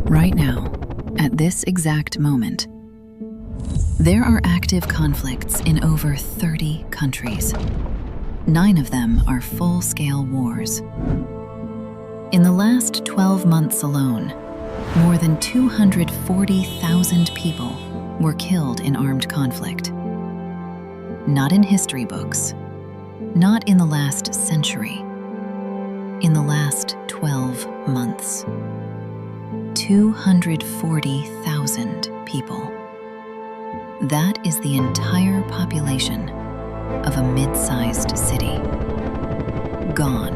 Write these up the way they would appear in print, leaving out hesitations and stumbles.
Right now, at this exact moment, there are active conflicts in over 30 countries. 9 of them are full-scale wars. In the last 12 months alone, more than 240,000 people were killed in armed conflict. Not in history books, not in the last century, in the last 12 months. 240,000 people. That is the entire population of a mid-sized city. Gone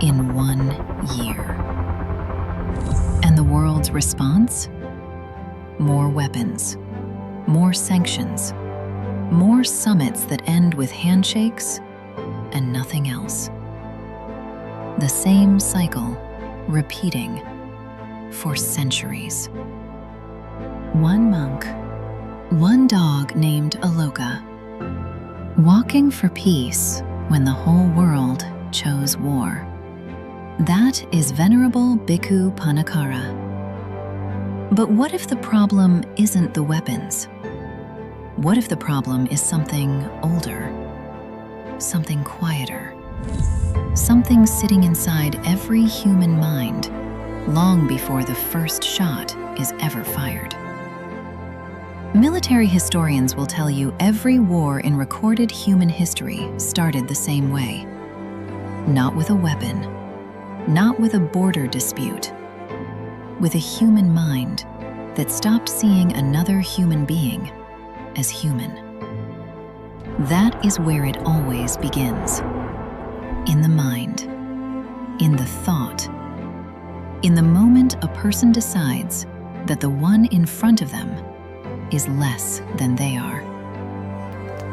in 1 year. And the world's response? More weapons, more sanctions, more summits that end with handshakes and nothing else. The same cycle repeating for centuries. One monk, one dog named Aloka, walking for peace when the whole world chose war. That is Venerable Biku Panakara. But what if the problem isn't the weapons? What if the problem is something older, something quieter, something sitting inside every human mind long before the first shot is ever fired? Military historians will tell you every war in recorded human history started the same way. Not with a weapon, not with a border dispute, with a human mind that stopped seeing another human being as human. That is where it always begins. In the mind, in the thought, in the moment a person decides that the one in front of them is less than they are.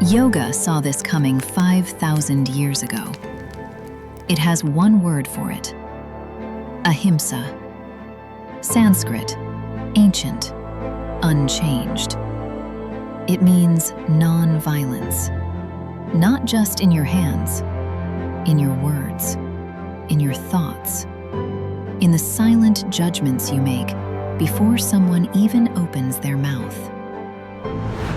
Yoga saw this coming 5,000 years ago. It has one word for it: ahimsa. Sanskrit, ancient, unchanged. It means non-violence, not just in your hands, in your words, in your thoughts, in the silent judgments you make before someone even opens their mouth.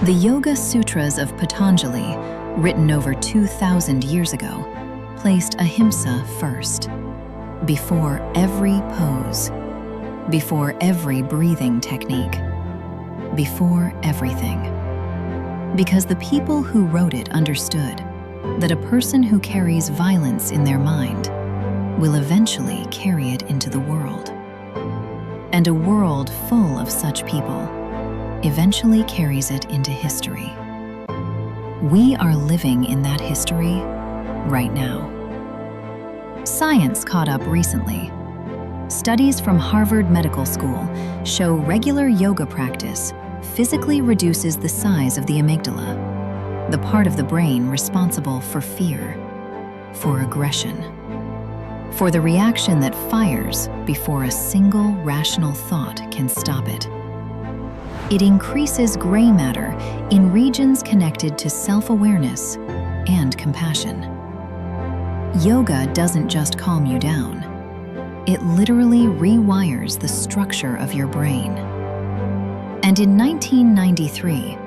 The Yoga Sūtras of Patanjali, written over 2,000 years ago, placed ahimsa first, before every pose, before every breathing technique, before everything. Because the people who wrote it understood that a person who carries violence in their mind will eventually carry it into the world. And a world full of such people eventually carries it into history. We are living in that history right now. Science caught up recently. Studies from Harvard Medical School show regular yoga practice physically reduces the size of the amygdala, the part of the brain responsible for fear, for aggression, for the reaction that fires before a single rational thought can stop it. It increases gray matter in regions connected to self-awareness and compassion. Yoga doesn't just calm you down. It literally rewires the structure of your brain. And in 1993,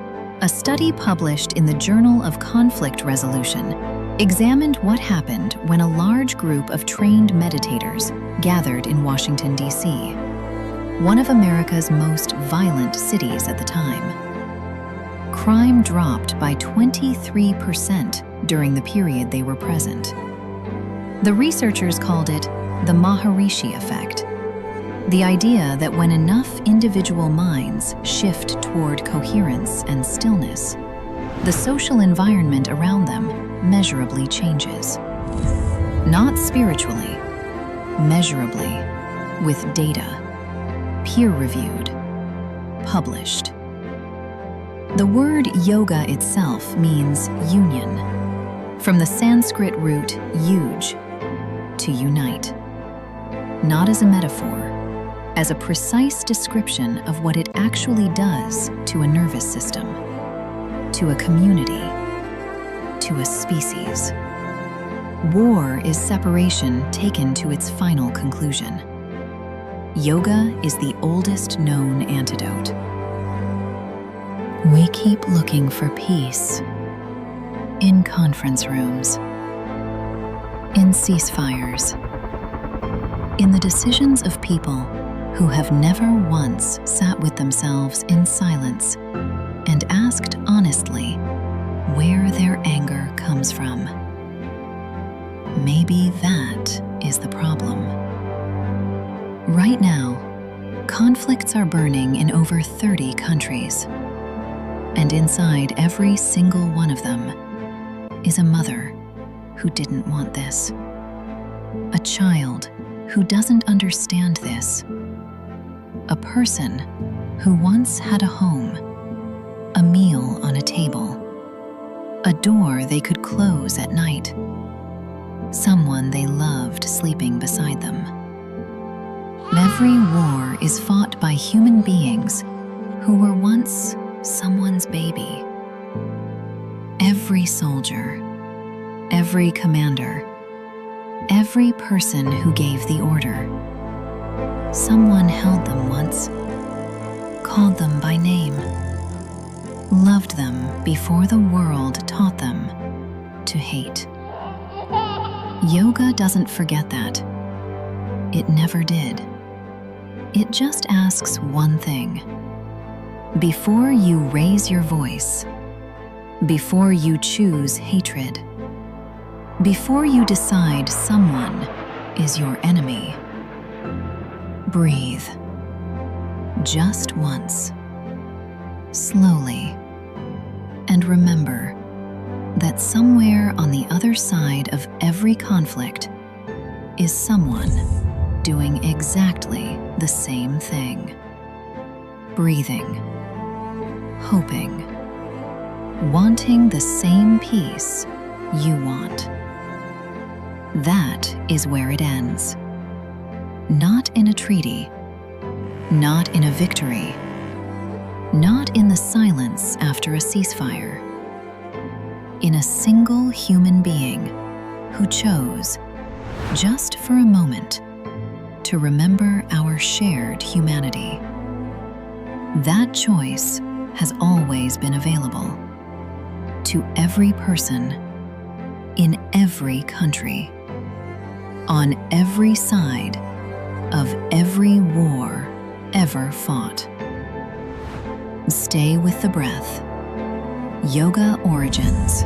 a study published in the Journal of Conflict Resolution examined what happened when a large group of trained meditators gathered in Washington, D.C., one of America's most violent cities at the time. Crime dropped by 23% during the period they were present. The researchers called it the Maharishi Effect, the idea that when enough individual minds shift toward coherence and stillness, the social environment around them measurably changes. Not spiritually, measurably, with data, peer-reviewed, published. The word yoga itself means union, from the Sanskrit root yuj, to unite. Not as a metaphor, as a precise description of what it actually does to a nervous system, to a community, to a species. War is separation taken to its final conclusion. Yoga is the oldest known antidote. We keep looking for peace in conference rooms, in ceasefires, in the decisions of people who have never once sat with themselves in silence and asked honestly where their anger comes from. Maybe that is the problem. Right now, conflicts are burning in over 30 countries, and inside every single one of them is a mother who didn't want this, a child who doesn't understand this, a person who once had a home, a meal on a table, a door they could close at night, someone they loved sleeping beside them. Every war is fought by human beings who were once someone's baby. Every soldier, every commander, every person who gave the order. Someone held them once, called them by name, loved them before the world taught them to hate. Yoga doesn't forget that. It never did. It just asks one thing. Before you raise your voice, before you choose hatred, before you decide someone is your enemy, breathe. Just once, slowly, and remember that somewhere on the other side of every conflict is someone doing exactly the same thing. Breathing, hoping, wanting the same peace you want. That is where it ends. Not in a treaty, not in a victory, not in the silence after a ceasefire. In a single human being who chose, just for a moment, to remember our shared humanity. That choice has always been available to every person, in every country, on every side of every war ever fought. Stay with the breath. Yoga Origins.